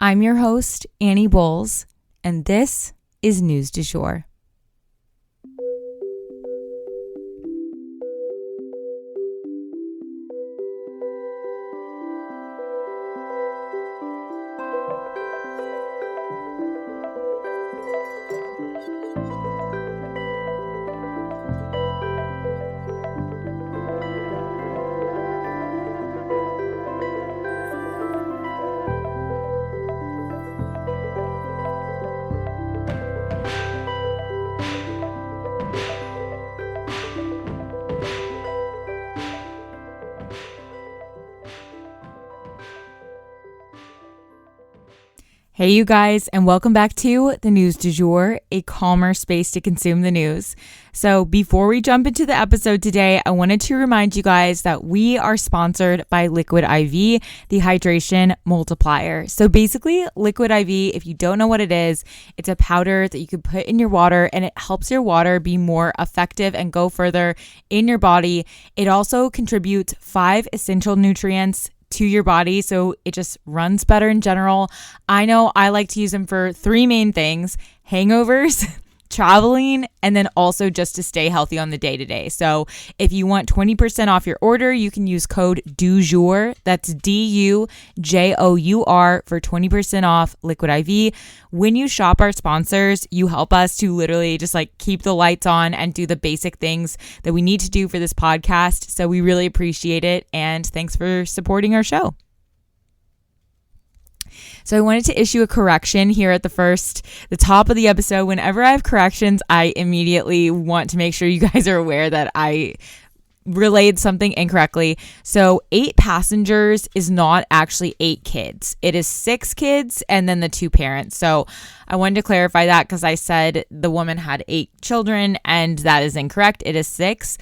I'm your host, Annie Bowles, and this is News du Jour. Hey you guys, and welcome back to the News du Jour, a calmer space to consume the news. So before we jump into the episode today, I wanted to remind you guys that we are sponsored by Liquid IV, the hydration multiplier. So basically, Liquid IV, if you don't know what it is, it's a powder that you can put in your water and it helps your water be more effective and go further in your body. It also contributes 5 essential nutrients to your body, so it just runs better in general. I know I like to use them for 3 main things: hangovers, traveling, and then also just to stay healthy on the day-to-day. So if you want 20% off your order, you can use code DUJOUR, that's DUJOUR, for 20% off Liquid IV. When you shop our sponsors, you help us to literally just like keep the lights on and do the basic things that we need to do for this podcast. So we really appreciate it, and thanks for supporting our show. So I wanted to issue a correction here at the top of the episode. Whenever I have corrections, I immediately want to make sure you guys are aware that I relayed something incorrectly. So 8 passengers is not actually 8 kids. It is 6 kids and then the 2 parents. So I wanted to clarify that because I said the woman had 8 children and that is incorrect. It is 6.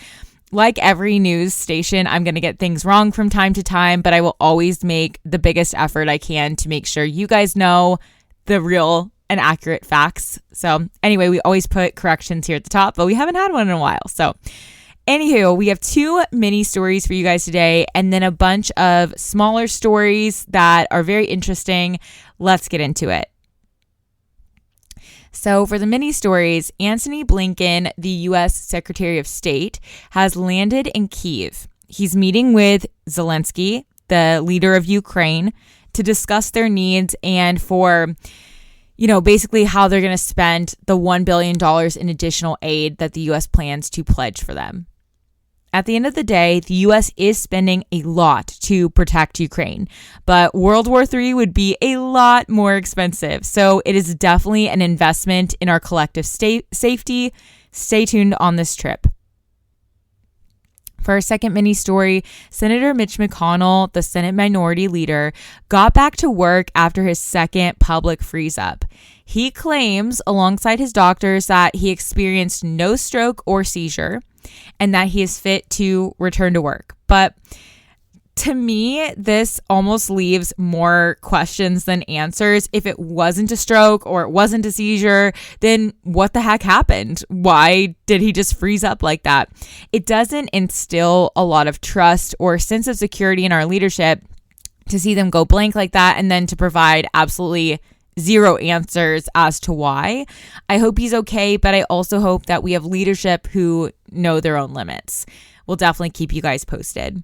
Like every news station, I'm going to get things wrong from time to time, but I will always make the biggest effort I can to make sure you guys know the real and accurate facts. So anyway, we always put corrections here at the top, but we haven't had one in a while. So anywho, we have 2 mini stories for you guys today, and then a bunch of smaller stories that are very interesting. Let's get into it. So for the mini stories, Antony Blinken, the U.S. Secretary of State, has landed in Kyiv. He's meeting with Zelensky, the leader of Ukraine, to discuss their needs and for, basically how they're going to spend the $1 billion in additional aid that the U.S. plans to pledge for them. At the end of the day, the U.S. is spending a lot to protect Ukraine, but World War III would be a lot more expensive. So it is definitely an investment in our collective safety. Stay tuned on this trip. For our second mini story, Senator Mitch McConnell, the Senate Minority Leader, got back to work after his second public freeze-up. He claims, alongside his doctors, that he experienced no stroke or seizure and that he is fit to return to work. But to me, this almost leaves more questions than answers. If it wasn't a stroke or it wasn't a seizure, then what the heck happened? Why did he just freeze up like that? It doesn't instill a lot of trust or sense of security in our leadership to see them go blank like that and then to provide absolutely 0 answers as to why. I hope he's okay, but I also hope that we have leadership who know their own limits. We'll definitely keep you guys posted.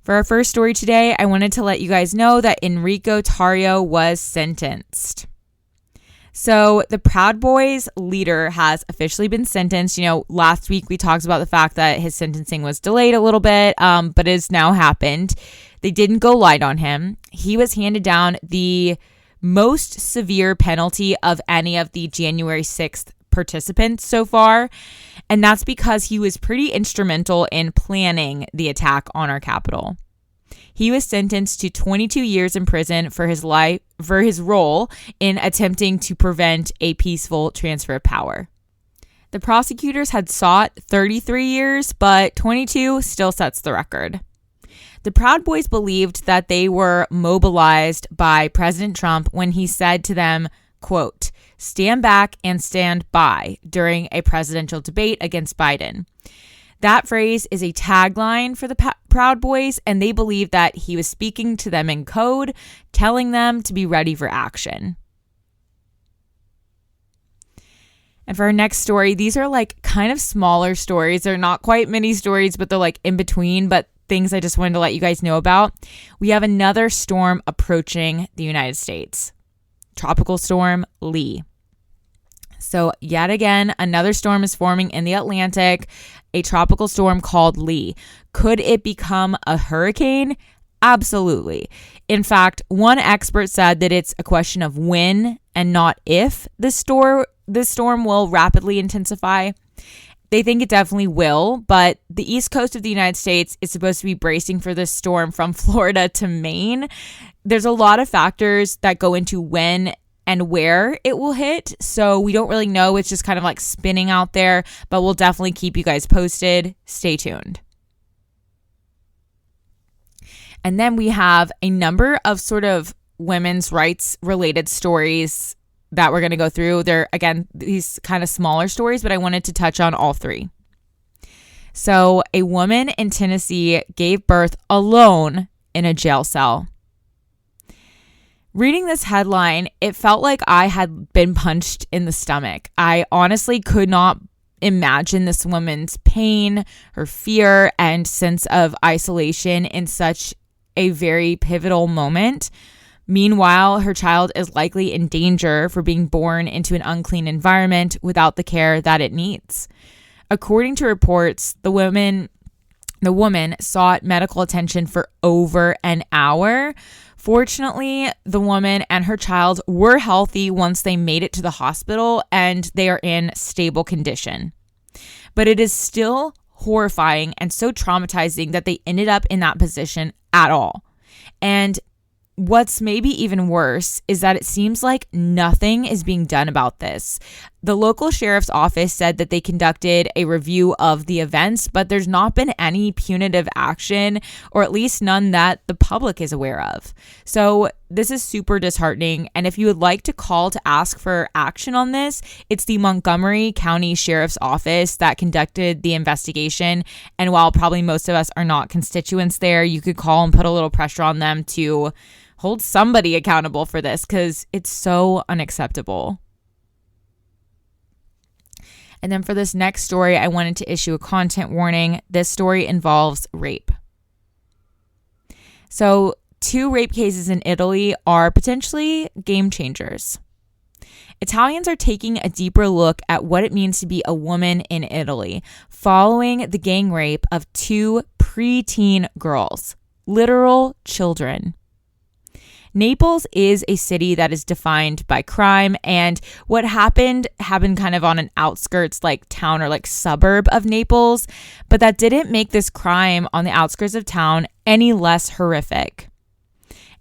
For our first story today, I wanted to let you guys know that Enrique Tarrio was sentenced. So the Proud Boys leader has officially been sentenced. Last week we talked about the fact that his sentencing was delayed a little bit, but it has now happened. They didn't go light on him. He was handed down the most severe penalty of any of the January 6th participants so far. And that's because he was pretty instrumental in planning the attack on our Capitol. He was sentenced to 22 years in prison for his role in attempting to prevent a peaceful transfer of power. The prosecutors had sought 33 years, but 22 still sets the record. The Proud Boys believed that they were mobilized by President Trump when he said to them, quote, "Stand back and stand by," during a presidential debate against Biden. That phrase is a tagline for the Proud Boys, and they believe that he was speaking to them in code, telling them to be ready for action. And for our next story, these are like kind of smaller stories. They're not quite mini stories, but they're like in between, but things I just wanted to let you guys know about. We have another storm approaching the United States. Tropical storm Lee. So yet again, another storm is forming in the Atlantic, a tropical storm called Lee. Could it become a hurricane? Absolutely. In fact, one expert said that it's a question of when and not if this storm will rapidly intensify. They think it definitely will, but the east coast of the United States is supposed to be bracing for this storm from Florida to Maine. There's a lot of factors that go into when and where it will hit, so we don't really know. It's just kind of like spinning out there, but we'll definitely keep you guys posted. Stay tuned. And then we have a number of sort of women's rights related stories that we're going to go through. They're, again, these kind of smaller stories, but I wanted to touch on all three. So a woman in Tennessee gave birth alone in a jail cell. Reading this headline, it felt like I had been punched in the stomach. I honestly could not imagine this woman's pain, her fear, and sense of isolation in such a very pivotal moment. Meanwhile, her child is likely in danger for being born into an unclean environment without the care that it needs. According to reports, the woman sought medical attention for over an hour. Fortunately, the woman and her child were healthy once they made it to the hospital, and they are in stable condition. But it is still horrifying and so traumatizing that they ended up in that position at all. And what's maybe even worse is that it seems like nothing is being done about this. The local sheriff's office said that they conducted a review of the events, but there's not been any punitive action, or at least none that the public is aware of. So this is super disheartening. And if you would like to call to ask for action on this, it's the Montgomery County Sheriff's Office that conducted the investigation. And while probably most of us are not constituents there, you could call and put a little pressure on them to hold somebody accountable for this, because it's so unacceptable. And then for this next story, I wanted to issue a content warning. This story involves rape. So 2 rape cases in Italy are potentially game changers. Italians are taking a deeper look at what it means to be a woman in Italy, following the gang rape of 2 preteen girls, literal children. Naples is a city that is defined by crime, and what happened kind of on an outskirts like town or like suburb of Naples, but that didn't make this crime on the outskirts of town any less horrific.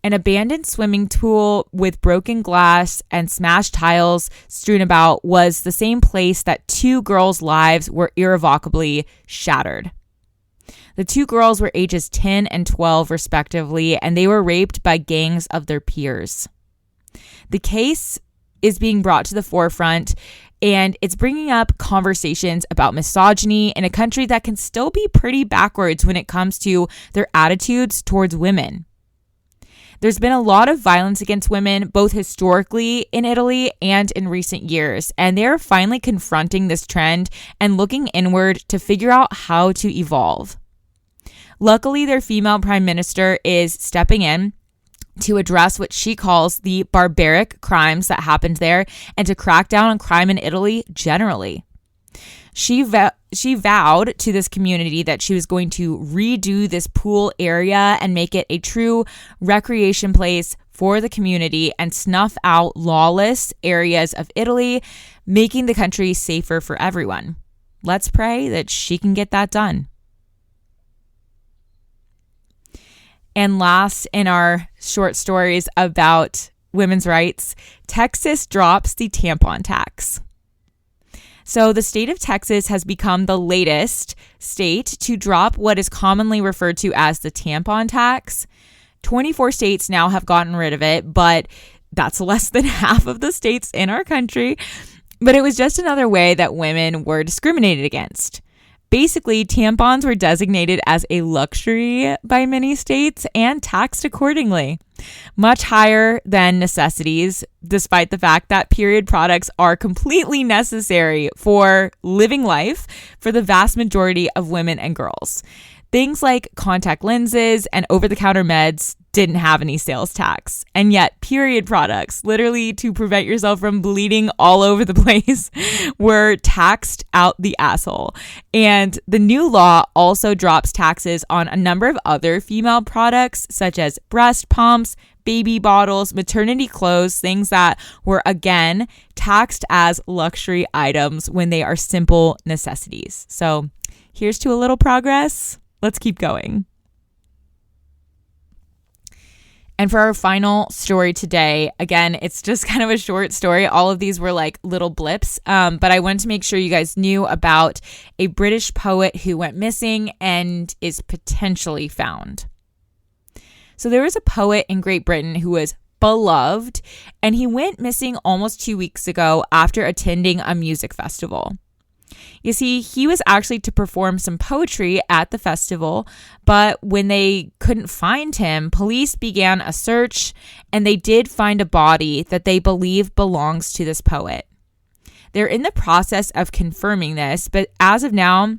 An abandoned swimming pool with broken glass and smashed tiles strewn about was the same place that 2 girls' lives were irrevocably shattered. The 2 girls were ages 10 and 12 respectively, and they were raped by gangs of their peers. The case is being brought to the forefront, and it's bringing up conversations about misogyny in a country that can still be pretty backwards when it comes to their attitudes towards women. There's been a lot of violence against women, both historically in Italy and in recent years, and they're finally confronting this trend and looking inward to figure out how to evolve. Luckily, their female prime minister is stepping in to address what she calls the barbaric crimes that happened there and to crack down on crime in Italy generally. She vowed to this community that she was going to redo this pool area and make it a true recreation place for the community and snuff out lawless areas of Italy, making the country safer for everyone. Let's pray that she can get that done. And last in our short stories about women's rights, Texas drops the tampon tax. So the state of Texas has become the latest state to drop what is commonly referred to as the tampon tax. 24 states now have gotten rid of it, but that's less than half of the states in our country. But it was just another way that women were discriminated against. Basically, tampons were designated as a luxury by many states and taxed accordingly, much higher than necessities, despite the fact that period products are completely necessary for living life for the vast majority of women and girls. Things like contact lenses and over-the-counter meds didn't have any sales tax. And yet, period products, literally to prevent yourself from bleeding all over the place, were taxed out the asshole. And the new law also drops taxes on a number of other female products, such as breast pumps, baby bottles, maternity clothes, things that were, again, taxed as luxury items when they are simple necessities. So here's to a little progress. Let's keep going. And for our final story today, again, it's just kind of a short story. All of these were like little blips, but I wanted to make sure you guys knew about a British poet who went missing and is potentially found. So there was a poet in Great Britain who was beloved, and he went missing almost 2 weeks ago after attending a music festival. You see, he was actually to perform some poetry at the festival, but when they couldn't find him, police began a search, and they did find a body that they believe belongs to this poet. They're in the process of confirming this, but as of now,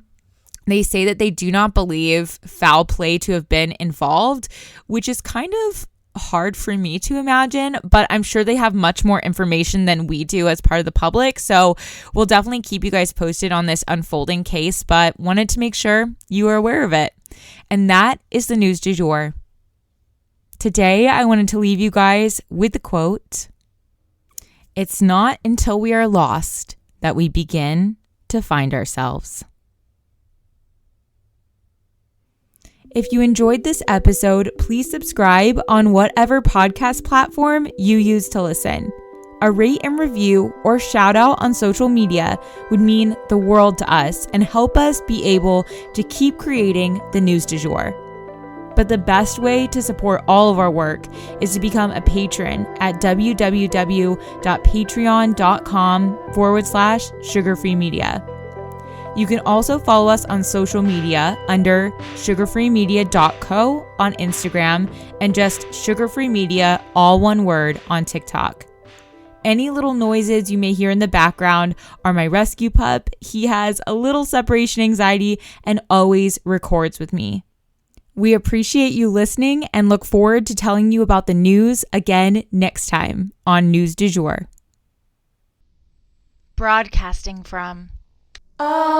they say that they do not believe foul play to have been involved, which is kind of hard for me to imagine, but I'm sure they have much more information than we do as part of the public. So we'll definitely keep you guys posted on this unfolding case, but wanted to make sure you are aware of it. And that is the news du jour. Today, I wanted to leave you guys with the quote, "It's not until we are lost that we begin to find ourselves." If you enjoyed this episode, please subscribe on whatever podcast platform you use to listen. A rate and review or shout out on social media would mean the world to us and help us be able to keep creating the news du jour. But the best way to support all of our work is to become a patron at www.patreon.com/sugarfreemedia. You can also follow us on social media under sugarfreemedia.co on Instagram and just sugarfreemedia, all one word, on TikTok. Any little noises you may hear in the background are my rescue pup. He has a little separation anxiety and always records with me. We appreciate you listening and look forward to telling you about the news again next time on News du Jour. Broadcasting from Oklahoma.